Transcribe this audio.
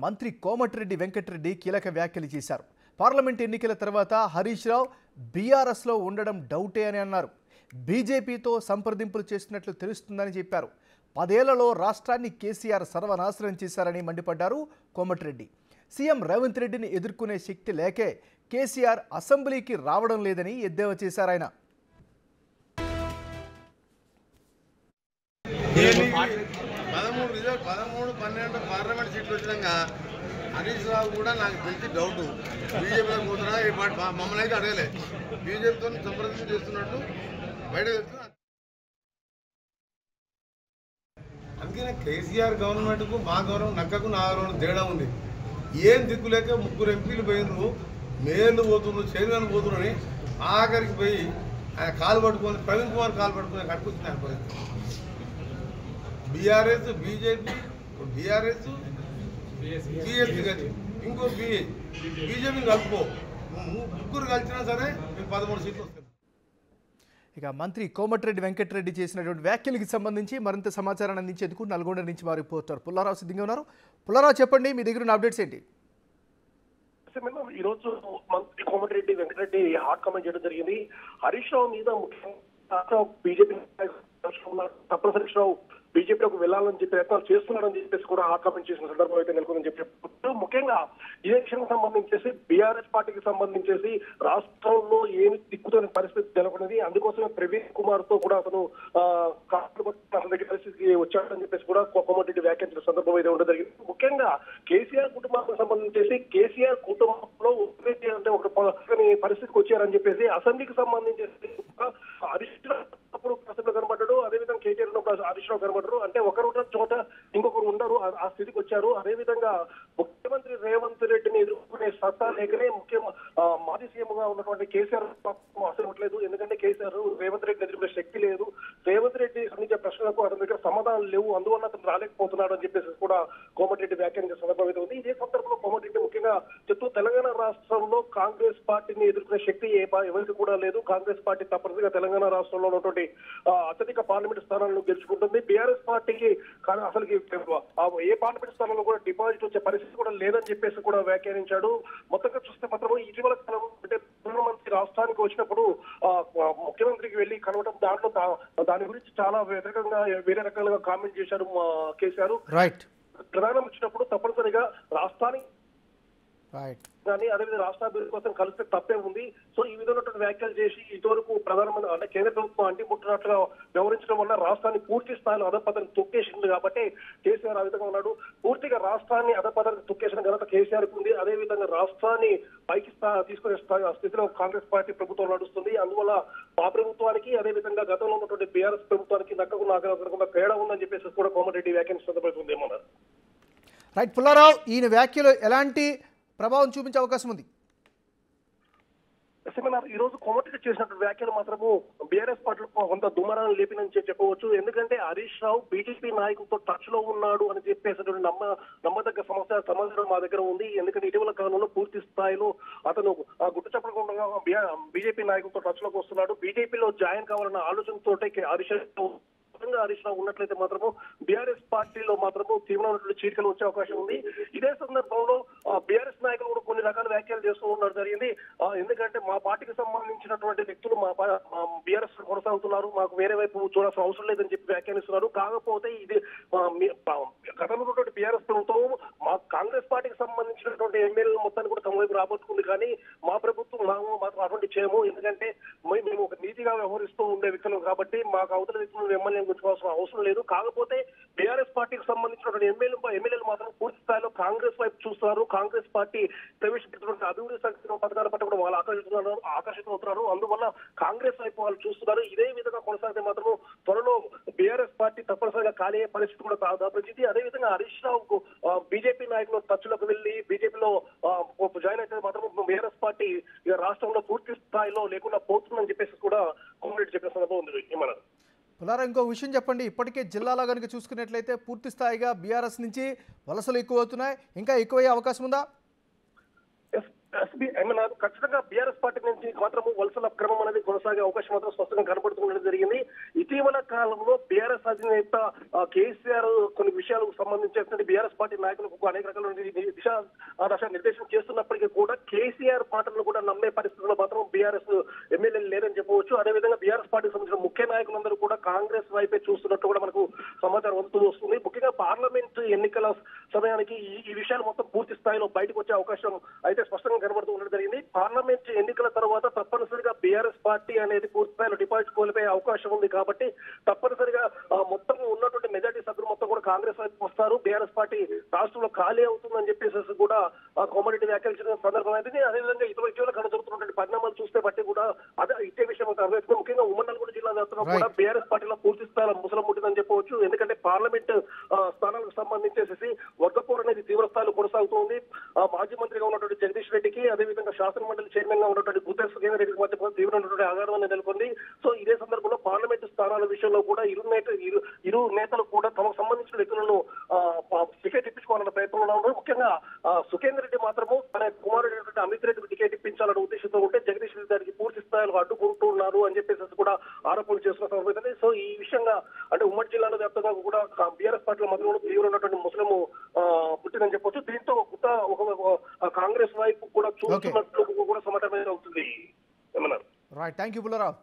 మంత్రి కోమటిరెడ్డి వెంకటరెడ్డి కీలక వ్యాఖ్యలు చేశారు. పార్లమెంట్ ఎన్నికల తర్వాత హరీష్ రావు బీఆర్ఎస్లో ఉండడం డౌటే అని అన్నారు. బీజేపీతో సంప్రదింపులు చేస్తున్నట్లు తెలుస్తుందని చెప్పారు. 10 ఏళ్లలో రాష్ట్రాన్ని కేసీఆర్ సర్వనాశనం చేశారని మండిపడ్డారు కోమటిరెడ్డి. సీఎం రేవంత్ రెడ్డిని ఎదుర్కొనే శక్తి లేకే కేసీఆర్ అసెంబ్లీకి రావడం లేదని ఎద్దేవా చేశారు ఆయన. 13-12 పార్లమెంట్ సీట్లు వచ్చినాక హరీష్ రావు కూడా నాకు తెలిసి డౌట్ బీజేపీలో పోతున్నా మమ్మల్ని అయితే అడగలే. బీజేపీతో సంప్రదింపు చేస్తున్నట్టు బయట చెప్తున్నా. అందుకనే కేసీఆర్ గవర్నమెంట్కు మా గౌరవం నక్కకు నా గౌరవం తేడా ఉంది. ఏం దిక్కులేక 3 ఎంపీలు పోయినరు, మేయర్లు పోతున్నారు, చైర్మన్ పోతున్నారని ఆఖరికి పోయి ఆయన కాలు పట్టుకొని ప్రవీణ్ కుమార్ కాలు పట్టుకొని కట్టుకొచ్చింది ఆయన పరిస్థితి. బీఆర్ఎస్ బీజేపీ బీఆర్ఎస్ బీఎస్పీ కానీ ఇంకో బీజేపీ కలుపుకో, ముగ్గురు కలిసినా సరే మేము 13 సీట్లు వస్తాం. ఇక మంత్రి కోమటిరెడ్డి వెంకటరెడ్డి చేసినటువంటి వ్యాఖ్యలకు సంబంధించి మరింత సమాచారాన్ని అందించేందుకు నల్గొండ నుంచి మా రిపోర్టర్ పుల్లారావు సిద్ధంగా ఉన్నారు. పుల్లారావు, చెప్పండి, మీ దగ్గర ఉన్న అప్డేట్స్ ఏంటి? ఈరోజు మంత్రి కోమటిరెడ్డి వెంకటరెడ్డి హాట్ కామెంట్ చేయడం జరిగింది. హరీష్ రావు మీద ముఖ్యంగా బీజేపీ తప్పనిసరి రావు బీజేపీలోకి వెళ్లాలని చెప్పి ప్రయత్నాలు చేస్తున్నారని చెప్పేసి కూడా హాట్ కామెంట్ చేసిన సందర్భం అయితే నెలకొందని చెప్పి ముఖ్యంగా ఇదే విషయానికి సంబంధించేసి బీఆర్ఎస్ పార్టీకి సంబంధించేసి రాష్ట్రంలో ఏమి దిక్కుతోని పరిస్థితి నెలకొన్నది. అందుకోసమే ప్రవీణ్ కుమార్ తో కూడా అతను పరిస్థితికి వచ్చాడని చెప్పేసి కూడా కోమటిరెడ్డి వ్యాఖ్యానించిన సందర్భం అయితే ఉండడం జరిగింది. ముఖ్యంగా కేసీఆర్ కుటుంబానికి సంబంధించేసి కేసీఆర్ కుటుంబంలో అంటే ఒక పరిస్థితికి వచ్చారని చెప్పేసి అసెంబ్లీకి సంబంధించేసి అప్పుడు అసెంబ్లీ కనబడ్డాడు, అదేవిధంగా కేసీఆర్ హరీష్ రావు కనబడ్డారు. అంటే ఒకరు ఉన్న చోట ఇంకొకరు ఉండరు, ఆ స్థితికి వచ్చారు. అదేవిధంగా ముఖ్యమంత్రి రేవంత్ రెడ్డిని ఎదుర్కొనే సత్తా లేకనే మాజీ సీఎం గా ఉన్నటువంటి కేసీఆర్ అసలు ఎందుకంటే కేసీఆర్ రేవంత్ రెడ్డిని ఎదుర్కొనే శక్తి లేదు, రేవంత్ రెడ్డి సంబంధించిన ప్రశ్నలకు అతని దగ్గర సమాధానాలు లేవు, అందువల్ల అతను రాలేకపోతున్నాడు అని చెప్పేసి కూడా కోమటిరెడ్డి వ్యాఖ్యానించే సందర్భం అయితే ఉంది. ఇదే సందర్భంలో కోమటిరెడ్డి ముఖ్యంగా చెప్తూ తెలంగాణ రాష్ట్రంలో కాంగ్రెస్ పార్టీని ఎదుర్కొనే శక్తి ఎవరికి కూడా లేదు, కాంగ్రెస్ పార్టీ తప్పనిసరిగా తెలంగాణ రాష్ట్రంలో ఉన్నటువంటి అత్యధిక పార్లమెంట్ స్థానాలను గెలుచుకుంటుంది. బీఆర్ఎస్ పార్టీకి అసలు ఏ పార్లమెంట్ స్థానంలో కూడా డిపాజిట్ వచ్చే పరిస్థితి కూడా లేదని చెప్పేసి కూడా వ్యాఖ్యానించాడు. మొత్తంగా చూస్తే మాత్రం ఇటీవల కాలం అంటే ప్రధానమంత్రి రాష్ట్రానికి వచ్చినప్పుడు ముఖ్యమంత్రికి వెళ్లి కలవడం, దాంట్లో దాని గురించి చాలా వ్యతిరేకంగా వేరే రకాలుగా కామెంట్ చేశారు కేసీఆర్. ప్రధానం వచ్చినప్పుడు తప్పనిసరిగా రాష్ట్రానికి కానీ అదేవిధంగా రాష్ట్రాభివృద్ధి కోసం కలిస్తే తప్పే ఉంది. సో ఈ విధమైనటువంటి వ్యాఖ్యలు చేసి ఇదివరకు ప్రధానమంత్రి అంటే కేంద్ర ప్రభుత్వం అంటిముట్టినట్లుగా వ్యవహరించడం వల్ల రాష్ట్రాన్ని పూర్తి స్థాయిలో అధపతనం తొక్కేసింది. కాబట్టి కేసీఆర్ ఆ విధంగా ఉన్నాడు. పూర్తిగా రాష్ట్రాన్ని అధపతనం తొక్కేసిన ఘనత కేసీఆర్ ఉంది. అదేవిధంగా రాష్ట్రాన్ని పైకి తీసుకునే స్థితిలో కాంగ్రెస్ పార్టీ ప్రభుత్వం నడుస్తుంది. అందువల్ల మా ప్రభుత్వానికి అదేవిధంగా గతంలో ఉన్నటువంటి బీఆర్ఎస్ ప్రభుత్వానికి నక్కకు నాగకుండా తేడా ఉందని చెప్పేసి కూడా కోమటిరెడ్డి వ్యాఖ్యానించిన సందర్భం ఉంది. ఏమన్నారు? రైట్ పుల్లారావు, ఈయన వ్యాఖ్యలు ఎలాంటి ప్రభావం చూపించే అవకాశం ఉంది? ఈ రోజు కోమటిరెడ్డి చేసినటువంటి వ్యాఖ్యలు మాత్రము బీఆర్ఎస్ పార్టీలో కొంత దుమారాన్ని లేపినని చెప్పవచ్చు. ఎందుకంటే హరీష్ రావు బీజేపీ నాయకులతో టచ్ లో ఉన్నాడు అని చెప్పేసినటువంటి నమ్మదగ్గ సమాచారం మా దగ్గర ఉంది. ఎందుకంటే ఇటీవల కాలంలో పూర్తి స్థాయిలో అతను గుట్టు చెప్పకుండా బీజేపీ నాయకులతో టచ్ లోకి వస్తున్నాడు. బీజేపీలో జాయిన్ కావాలన్న ఆలోచనతో హరీష్ రావు ఉన్నట్లయితే మాత్రము బీఆర్ఎస్ పార్టీలో మాత్రము తీవ్రమైనటువంటి చీలికలు వచ్చే అవకాశం ఉంది. ఇదే సందర్భంలో బీఆర్ఎస్ నాయకులు కూడా కొన్ని రకాల వ్యాఖ్యలు చేస్తూ ఉండడం జరిగింది. ఎందుకంటే మా పార్టీకి సంబంధించినటువంటి వ్యక్తులు మా బీఆర్ఎస్ కొనసాగుతున్నారు, మాకు వేరే వైపు చూడాల్సిన అవసరం లేదని చెప్పి వ్యాఖ్యానిస్తున్నారు. కాకపోతే ఇది గతంలో ఉన్నటువంటి బీఆర్ఎస్ ప్రభుత్వం మా కాంగ్రెస్ పార్టీకి సంబంధించినటువంటి ఎమ్మెల్యేలు మొత్తాన్ని కూడా తమ వైపు రాబోతుంది, కానీ మా ప్రభుత్వం మాకు అటువంటి చేయము. ఎందుకంటే మేము ఒక నీతిగా వ్యవహరిస్తూ ఉండే వ్యక్తులు కాబట్టి మాకు అవతల వ్యక్తులను ఎమ్మెల్యే గుర్తుకోవాల్సిన అవసరం లేదు. కాకపోతే బీఆర్ఎస్ పార్టీకి సంబంధించినటువంటి ఎమ్మెల్యేలు మాత్రం పూర్తి స్థాయిలో కాంగ్రెస్ వైపు చూస్తున్నారు. కాంగ్రెస్ పార్టీ ప్రవేశపెట్టినటువంటి అభివృద్ధి సంక్షేమ పథకాల పట్ల కూడా వాళ్ళు ఆకర్షితులవుతున్నారు. అందువల్ల కాంగ్రెస్ వైపు వాళ్ళు చూస్తున్నారు. ఇదే విధంగా కొనసాగితే మాత్రం త్వరలో బీఆర్ఎస్ పార్టీ తప్పనిసరిగా ఖాళీ అయ్యే పరిస్థితి కూడా దాపురించింది. అదేవిధంగా హరీష్ రావుకు బీజేపీ నాయకులు టచ్ లోకి వెళ్లి బీజేపీలో జాయిన్ అయితే మాత్రం బీఆర్ఎస్ పార్టీ రాష్ట్రంలో పూర్తి స్థాయిలో లేకుండా పోతుందని చెప్పేసి కూడా కోమటిరెడ్డి చెప్పిన సందర్భం ఉంది. ఏమన్నారు? పుల్లారావు, ఇంకో విషయం చెప్పండి. ఇప్పటికే జిల్లాలో కనుక చూసుకున్నట్లయితే పూర్తి స్థాయిగా బీఆర్ఎస్ నుంచి వలసలు ఎక్కువ అవుతున్నాయి, ఇంకా ఎక్కువయ్యే అవకాశం ఉందా? ఏమన్నారు ఖచ్చితంగా బీఆర్ఎస్ పార్టీ నుంచి మాత్రము వలసల క్రమం అనేది కొనసాగే అవకాశం మాత్రం స్పష్టంగా కనబడుతుండడం జరిగింది. ఇటీవల కాలంలో బీఆర్ఎస్ అధినేత కేసీఆర్ కొన్ని విషయాలకు సంబంధించినటువంటి బీఆర్ఎస్ పార్టీ నాయకులకు అనేక రకాల దశ నిర్దేశం చేస్తున్నప్పటికీ కూడా కేసీఆర్ మాటలను కూడా నమ్మే పరిస్థితుల్లో మాత్రం బీఆర్ఎస్ ఎమ్మెల్యేలు లేరని చెప్పవచ్చు. అదేవిధంగా బీఆర్ఎస్ పార్టీకి సంబంధించిన ముఖ్య నాయకులందరూ కూడా కాంగ్రెస్ వైపే చూస్తున్నట్టు కూడా మనకు సమాచారం అందుతూ వస్తుంది. ముఖ్యంగా పార్లమెంట్ ఎన్నికల సమయానికి ఈ విషయాలు మొత్తం పూర్తి స్థాయిలో బయటకు వచ్చే అవకాశం అయితే స్పష్టంగా కనబడుతూ ఉండడం జరిగింది. పార్లమెంట్ ఎన్నికల తర్వాత తప్పనిసరిగా బీఆర్ఎస్ పార్టీ అనేది పూర్తి స్థాయిలో డిపాజిట్ కోల్పోయే అవకాశం ఉంది. కాబట్టి తప్పనిసరిగా మొత్తం ఉన్నటువంటి మెజార్టీ సభ్యులు మొత్తం కూడా కాంగ్రెస్ వైపు వస్తారు. బీఆర్ఎస్ పార్టీ రాష్ట్రంలో ఖాళీ అవుతుందని చెప్పేసి కూడా కోమటిరెడ్డి వ్యాఖ్యానించిన సందర్భం అయితే అదేవిధంగా ఇటీవల జరుగుతున్నటువంటి పరిణామాలు చూస్తే బట్టి కూడా అదే ఇదే విషయం అర్థమవుతుంది. ముఖ్యంగా ఉమ్మడి నల్గొండ జిల్లా వ్యాప్తంగా కూడా బీఆర్ఎస్ పార్టీలో పూర్తి స్థాయిలో ముసలం ముట్టిందని చెప్పవచ్చు. ఎందుకంటే పార్లమెంట్ స్థానాలకు సంబంధించేసి వర్గపోరు అనేది తీవ్ర స్థాయిలో కొనసాగుతుంది. మాజీ మంత్రిగా ఉన్నటువంటి జగదీష్ రెడ్డికి అదేవిధంగా శాసన మండలి చైర్మన్ గా ఉన్నటువంటి గుత్తేశ్వర సుఖేందర్ రెడ్డికి మధ్య తీవ్రమైనటువంటి ఆఘాతం నెలకొంది. సో ఇదే సందర్భంలో పార్లమెంటు స్థానాల విషయంలో కూడా ఇరు నేతలు కూడా తమకు సంబంధించిన వ్యక్తులను టికెట్ ఇప్పించుకోవాలన్న ప్రయత్నంలో ఉన్నారు. ముఖ్యంగా సుఖేందర్ రెడ్డి మాత్రము తన కుమారుడు అమిత్ రెడ్డికి టికెట్ ఇప్పించాలనే ఉద్దేశంతో ఉంటే జగదీష్ రెడ్డి దానికి పూర్తి స్థాయిలో అడ్డుకుంటున్నారు అని చెప్పేసి కూడా ఆరోపణలు చేస్తున్న సందర్భం. సో ఈ విషయంగా అంటే ఉమ్మడి జిల్లాలో వ్యాప్తంగా కూడా బీఆర్ఎస్ పార్టీలో మాత్రం తీవ్రమైనటువంటి ముస్లిం పుట్టిందని చెప్పొచ్చు. దీంతో కాంగ్రెస్ వైపు కూడా చూస్తున్నట్లు కూడా సమాచారం అవుతుంది. ఏమన్నారు? Right, thank you Pullarao.